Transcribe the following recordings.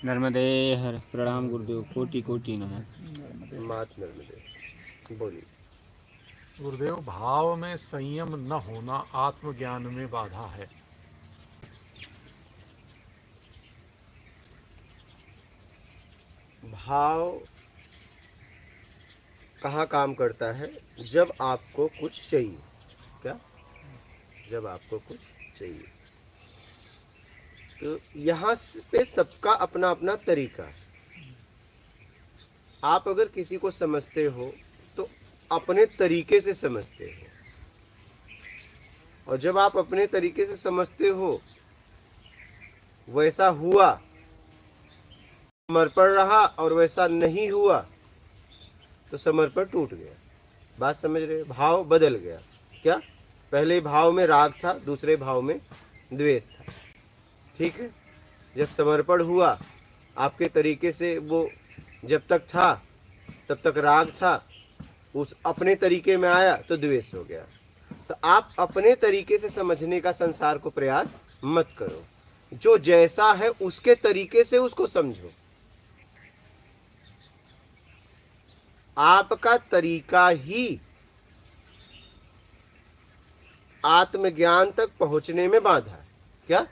नर्मदे हर प्रणाम गुरुदेव, कोटि कोटि नमः। मात नर्मदे। बोलिए गुरुदेव। भाव में संयम न होना आत्मज्ञान में बाधा है। भाव कहाँ काम करता है? जब आपको कुछ चाहिए। क्या? जब आपको कुछ चाहिए तो यहाँ पे सबका अपना अपना तरीका है। आप अगर किसी को समझते हो तो अपने तरीके से समझते हो, और जब आप अपने तरीके से समझते हो वैसा हुआ, समर्पण रहा और वैसा नहीं हुआ तो समर्पण टूट गया। बात समझ रहे? भाव बदल गया। क्या? पहले भाव में राग था, दूसरे भाव में द्वेष था। ठीक है? जब समर्पण हुआ आपके तरीके से, वो जब तक था तब तक राग था, उस अपने तरीके में आया तो द्वेष हो गया। तो आप अपने तरीके से समझने का संसार को प्रयास मत करो। जो जैसा है उसके तरीके से उसको समझो। आपका तरीका ही आत्मज्ञान तक पहुंचने में बाधा है। क्या?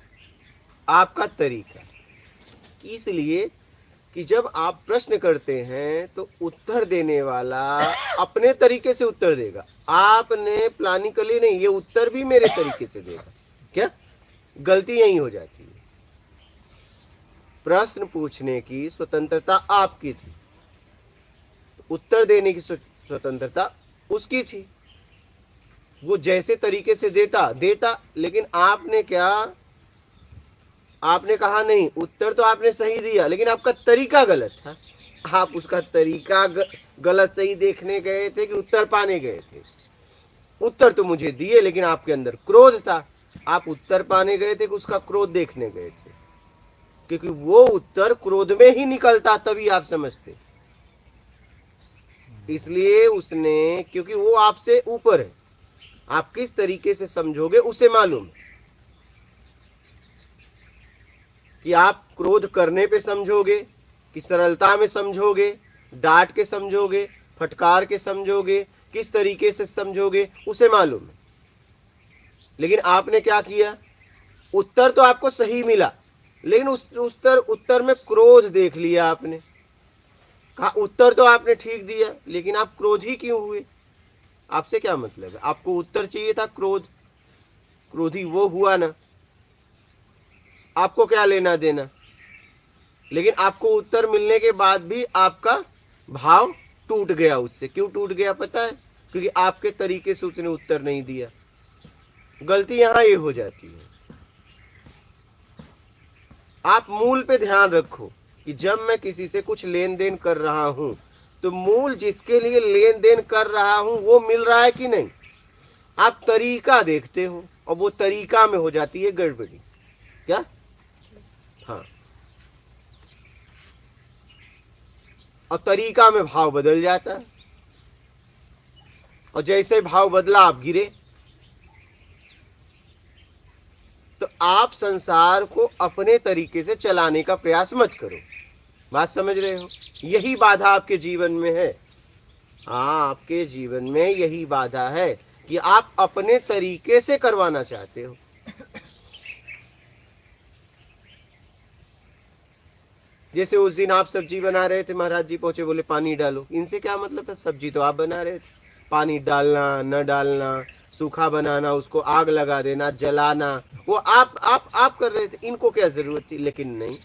आपका तरीका। इसलिए कि जब आप प्रश्न करते हैं तो उत्तर देने वाला अपने तरीके से उत्तर देगा। आपने प्लानिकली नहीं, ये उत्तर भी मेरे तरीके से देगा। क्या? गलती यही हो जाती है। प्रश्न पूछने की स्वतंत्रता आपकी थी, उत्तर देने की स्वतंत्रता उसकी थी। वो जैसे तरीके से देता, लेकिन आपने क्या? आपने कहा नहीं, उत्तर तो आपने सही दिया लेकिन आपका तरीका गलत था। आप उसका तरीका गलत सही देखने गए थे कि उत्तर पाने गए थे? उत्तर तो मुझे दिए लेकिन आपके अंदर क्रोध था। आप उत्तर पाने गए थे कि उसका क्रोध देखने गए थे? क्योंकि वो उत्तर क्रोध में ही निकलता, तभी आप समझते। इसलिए उसने, क्योंकि वो आपसे ऊपर है, आप किस तरीके से समझोगे उसे मालूम है कि आप क्रोध करने पे समझोगे कि सरलता में समझोगे, डांट के समझोगे, फटकार के समझोगे, किस तरीके से समझोगे उसे मालूम है। लेकिन आपने क्या किया? उत्तर तो आपको सही मिला लेकिन उस उत्तर में क्रोध देख लिया आपने। कहा उत्तर तो आपने ठीक दिया लेकिन आप क्रोधी क्यों हुए? आपसे क्या मतलब है? आपको उत्तर चाहिए था, क्रोधी वो हुआ ना, आपको क्या लेना देना? लेकिन आपको उत्तर मिलने के बाद भी आपका भाव टूट गया। उससे क्यों टूट गया पता है? क्योंकि आपके तरीके से उसने उत्तर नहीं दिया। गलती यहां ये हो जाती है। आप मूल पे ध्यान रखो कि जब मैं किसी से कुछ लेन देन कर रहा हूं तो मूल जिसके लिए लेन देन कर रहा हूं वो मिल रहा है कि नहीं। आप तरीका देखते हो और वो तरीका में हो जाती है गड़बड़ी। क्या? हाँ, और तरीका में भाव बदल जाता है, और जैसे भाव बदला आप गिरे। तो आप संसार को अपने तरीके से चलाने का प्रयास मत करो। बात समझ रहे हो? यही बाधा आपके जीवन में है। हाँ, आपके जीवन में यही बाधा है कि आप अपने तरीके से करवाना चाहते हो। जैसे उस दिन आप सब्जी बना रहे थे, महाराज जी पहुंचे, बोले पानी डालो। इनसे क्या मतलब था? सब्जी तो आप बना रहे थे, पानी डालना न डालना, सूखा बनाना, उसको आग लगा देना, जलाना, वो आप कर रहे थे। इनको क्या जरूरत थी? लेकिन नहीं,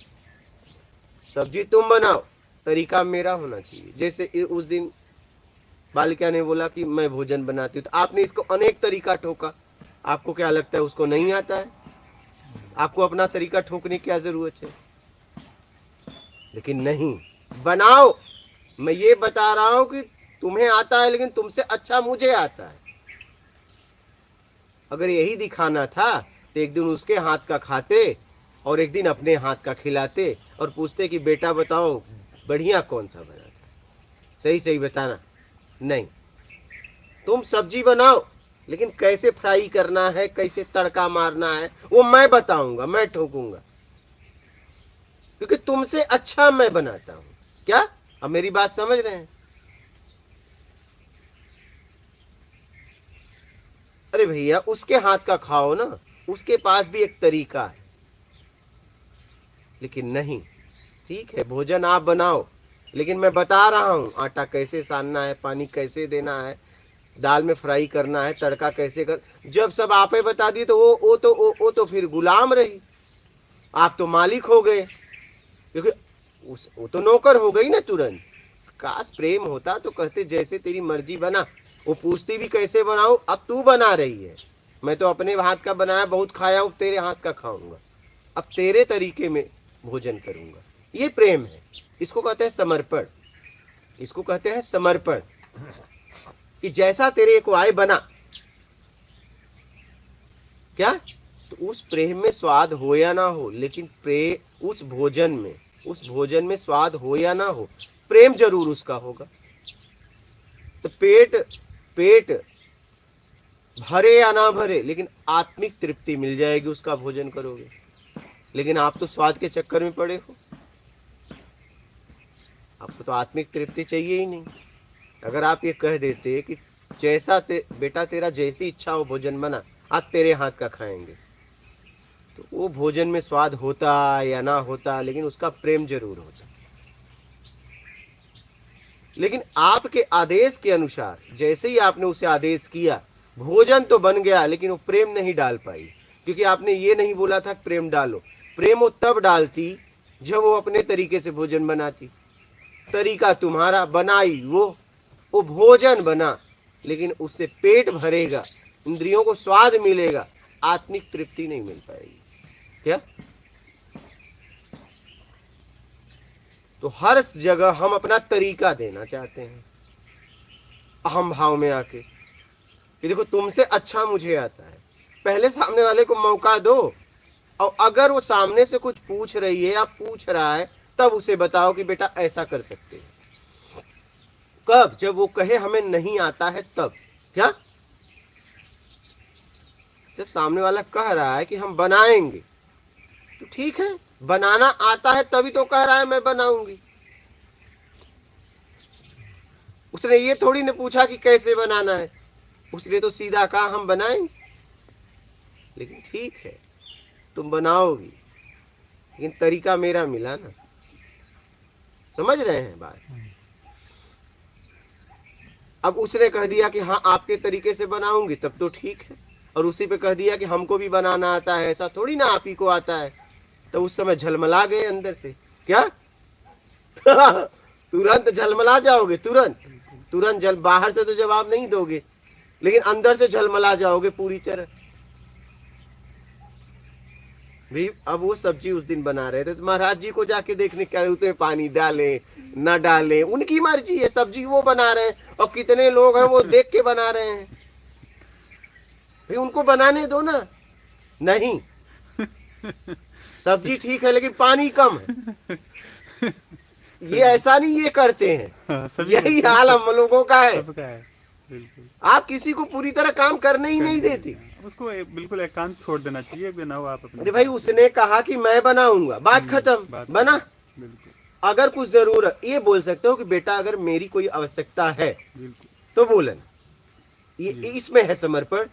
सब्जी तुम बनाओ, तरीका मेरा होना चाहिए। जैसे उस दिन बालिका ने बोला कि मैं भोजन बनाती हूँ, तो आपने इसको अनेक तरीका ठोका। आपको क्या लगता है उसको नहीं आता है? आपको अपना तरीका ठोकने की क्या जरूरत है? लेकिन नहीं, बनाओ। मैं ये बता रहा हूं कि तुम्हें आता है लेकिन तुमसे अच्छा मुझे आता है। अगर यही दिखाना था तो एक दिन उसके हाथ का खाते और एक दिन अपने हाथ का खिलाते और पूछते कि बेटा बताओ बढ़िया कौन सा बना था, सही सही बताना। नहीं, तुम सब्जी बनाओ लेकिन कैसे फ्राई करना है, कैसे तड़का मारना है वो मैं बताऊंगा, मैं ठोकूंगा। क्योंकि तुमसे अच्छा मैं बनाता हूं। क्या अब मेरी बात समझ रहे हैं? अरे भैया उसके हाथ का खाओ ना, उसके पास भी एक तरीका है। लेकिन नहीं, ठीक है भोजन आप बनाओ, लेकिन मैं बता रहा हूं आटा कैसे सानना है, पानी कैसे देना है, दाल में फ्राई करना है, तड़का कैसे कर। जब सब आपे बता दिए तो वो तो फिर गुलाम रही, आप तो मालिक हो गए, क्योंकि वो तो नौकर हो गई ना तुरंत। काश प्रेम होता तो कहते जैसे तेरी मर्जी बना। वो पूछती भी कैसे बनाऊं, अब तू बना रही है, मैं तो अपने हाथ का बनाया बहुत खाया हूं, तेरे हाथ का खाऊंगा, अब तेरे तरीके में भोजन करूंगा। ये प्रेम है, इसको कहते हैं समर्पण, इसको कहते हैं समर्पण, कि जैसा तेरे को आए बना। क्या तो उस प्रेम में स्वाद हो या ना हो, लेकिन उस भोजन में स्वाद हो या ना हो, प्रेम जरूर उसका होगा। तो पेट भरे या ना भरे, लेकिन आत्मिक तृप्ति मिल जाएगी उसका भोजन करोगे। लेकिन आप तो स्वाद के चक्कर में पड़े हो, आपको तो आत्मिक तृप्ति चाहिए ही नहीं। अगर आप ये कह देते कि बेटा तेरा जैसी इच्छा हो भोजन बना, आज तेरे हाथ का खाएंगे, तो वो भोजन में स्वाद होता या ना होता, लेकिन उसका प्रेम जरूर होता। लेकिन आपके आदेश के अनुसार जैसे ही आपने उसे आदेश किया, भोजन तो बन गया, लेकिन वो प्रेम नहीं डाल पाई, क्योंकि आपने ये नहीं बोला था प्रेम डालो। प्रेम वो तब डालती जब वो अपने तरीके से भोजन बनाती। तरीका तुम्हारा, बनाई वो भोजन बना, लेकिन उससे पेट भरेगा, इंद्रियों को स्वाद मिलेगा, आत्मिक तृप्ति नहीं मिल पाएगी। क्या तो हर जगह हम अपना तरीका देना चाहते हैं, अहम भाव में आके कि देखो तुमसे अच्छा मुझे आता है। पहले सामने वाले को मौका दो, और अगर वो सामने से कुछ पूछ रही है या पूछ रहा है, तब उसे बताओ कि बेटा ऐसा कर सकते हैं। कब? जब वो कहे हमें नहीं आता है तब। क्या जब सामने वाला कह रहा है कि हम बनाएंगे, तो ठीक है, बनाना आता है तभी तो कह रहा है मैं बनाऊंगी। उसने ये थोड़ी ने पूछा कि कैसे बनाना है, उसने तो सीधा कहा हम बनाएंगे। लेकिन ठीक है तुम बनाओगी, लेकिन तरीका मेरा मिला ना। समझ रहे हैं बात? अब उसने कह दिया कि हाँ आपके तरीके से बनाऊंगी, तब तो ठीक है, और उसी पे कह दिया कि हमको भी बनाना आता है, ऐसा थोड़ी ना आप ही को आता है, तो उस समय झलमला गए अंदर से। क्या तुरंत झलमला जाओगे, तुरंत बाहर से तो जवाब नहीं दोगे, लेकिन अंदर से झलमला जाओगे पूरी तरह। भी अब वो सब्जी उस दिन बना रहे थे, तो महाराज जी को जाके देखने क्या उसमें पानी डालें न डालें, उनकी मर्जी है, सब्जी वो बना रहे हैं, और कितने लोग हैं वो देख के बना रहे हैं, भाई उनको बनाने दो ना। नहीं, सब्जी ठीक है लेकिन पानी कम है, ये ऐसा नहीं ये करते हैं। हाँ, यही हाल हम लोगों का है। सबका है, बिल्कुल। आप किसी को पूरी तरह काम करने ही नहीं देते। उसको बिल्कुल एकांत छोड़ देना चाहिए, बनाओ आप अपने। अरे भाई उसने कहा कि मैं बनाऊंगा, बात खत्म, बना। बिल्कुल अगर कुछ जरूरत, ये बोल सकते हो कि बेटा अगर मेरी कोई आवश्यकता है बिल्कुल। तो बोलन, ये इसमें है समर्पण,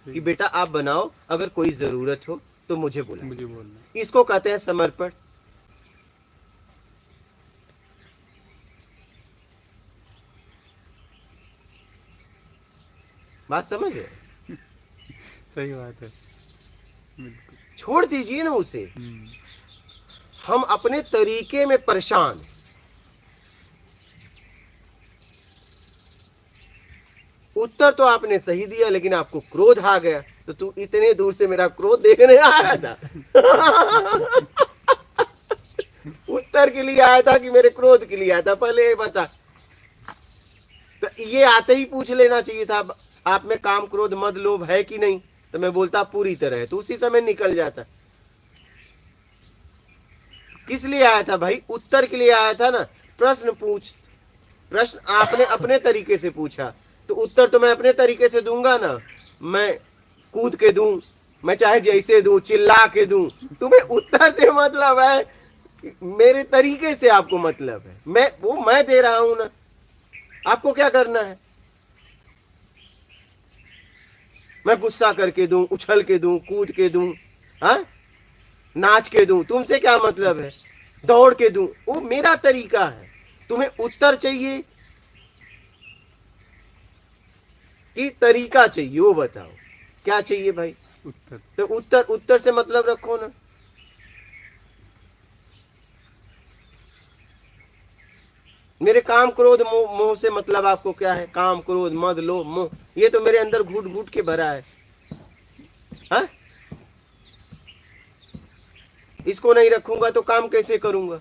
कि बेटा आप बनाओ, अगर कोई जरूरत हो तो मुझे बोलना। इसको कहते हैं समर्पण। बात समझ रहे? सही बात है, बिल्कुल। छोड़ दीजिए ना उसे, हम अपने तरीके में परेशान हैं। उत्तर तो आपने सही दिया, लेकिन आपको क्रोध आ गया, तो तू इतने दूर से मेरा क्रोध देखने आया था उत्तर के लिए आया था कि मेरे क्रोध के लिए आया था? पहले ये बता। तो ये आते ही पूछ लेना चाहिए था, आप में काम क्रोध मद लोभ है कि नहीं, तो मैं बोलता पूरी तरह है, तो उसी समय निकल जाता। किस लिए आया था भाई? उत्तर के लिए आया था ना। प्रश्न आपने अपने तरीके से पूछा, तो उत्तर तो मैं अपने तरीके से दूंगा ना। मैं कूद के दूं, मैं चाहे जैसे दूं, चिल्ला के दूं, तुम्हें उत्तर से मतलब है मेरे तरीके से आपको मतलब है, मैं दे रहा हूं ना, आपको क्या करना है? मैं गुस्सा करके दूं, उछल के दूं, कूद के दूं, हाँ, नाच के दूं, तुमसे क्या मतलब है? दौड़ के दूं, वो मेरा तरीका है। तुम्हें उत्तर चाहिए कि तरीका चाहिए, वो बताओ क्या चाहिए भाई? उत्तर। तो उत्तर से मतलब रखो ना। मेरे काम क्रोध मोह, मोह से मतलब आपको क्या है? काम क्रोध मद लोभ मोह, ये तो मेरे अंदर घुट घुट के भरा है, हा? इसको नहीं रखूंगा तो काम कैसे करूंगा?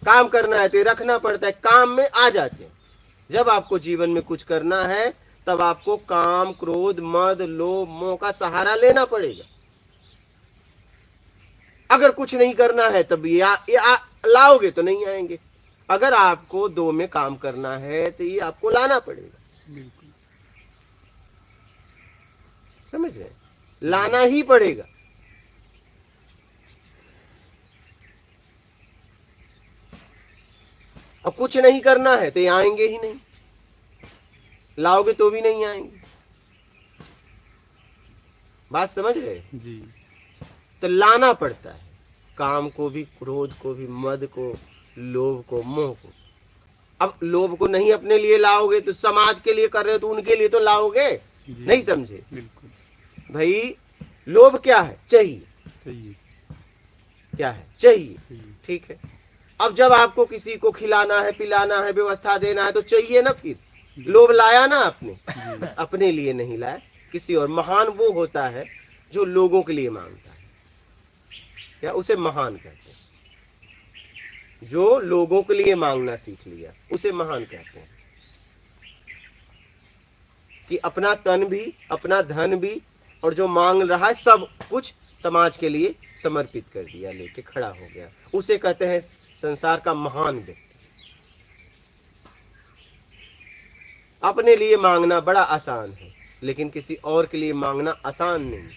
काम करना है तो रखना पड़ता है, काम में आ जाते हैं। जब आपको जीवन में कुछ करना है तब आपको काम क्रोध मद लोभ मोह का सहारा लेना पड़ेगा। अगर कुछ नहीं करना है तब लाओगे तो नहीं आएंगे। अगर आपको दो में काम करना है तो ये आपको लाना पड़ेगा। बिल्कुल। समझ रहे हैं? लाना ही पड़ेगा। और कुछ नहीं करना है तो ये आएंगे ही नहीं, लाओगे तो भी नहीं आएंगे। बात समझ रहे? जी। तो लाना पड़ता है, काम को भी, क्रोध को भी, मद को, लोभ को, मोह को। अब लोभ को नहीं अपने लिए लाओगे तो समाज के लिए कर रहे हो तो उनके लिए तो लाओगे। नहीं समझे? बिल्कुल। भाई लोभ क्या है? चाहिए। सही है। क्या है? चाहिए। सही है। ठीक है। अब जब आपको किसी को खिलाना है, पिलाना है, व्यवस्था देना है तो चाहिए ना। फिर लोभ लाया ना आपने, बस अपने लिए नहीं लाया, किसी और। महान वो होता है जो लोगों के लिए मांगता है, क्या उसे महान कहते हैं। जो लोगों के लिए मांगना सीख लिया उसे महान कहते हैं। कि अपना तन भी, अपना धन भी, और जो मांग रहा है सब कुछ समाज के लिए समर्पित कर दिया, लेके खड़ा हो गया, उसे कहते हैं संसार का महान व्यक्ति। अपने लिए मांगना बड़ा आसान है, लेकिन किसी और के लिए मांगना आसान नहीं।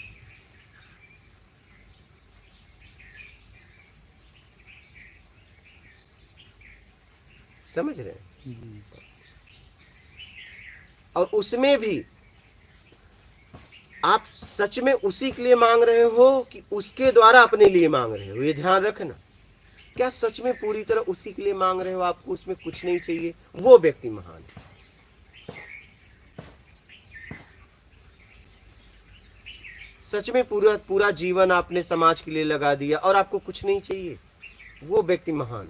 समझ रहे हैं? और उसमें भी आप सच में उसी के लिए मांग रहे हो कि उसके द्वारा अपने लिए मांग रहे हो, ये ध्यान रखना। क्या सच में पूरी तरह उसी के लिए मांग रहे हो, आपको उसमें कुछ नहीं चाहिए, वो व्यक्ति महान है। सच में पूरा जीवन आपने समाज के लिए लगा दिया और आपको कुछ नहीं चाहिए, वो व्यक्ति महान।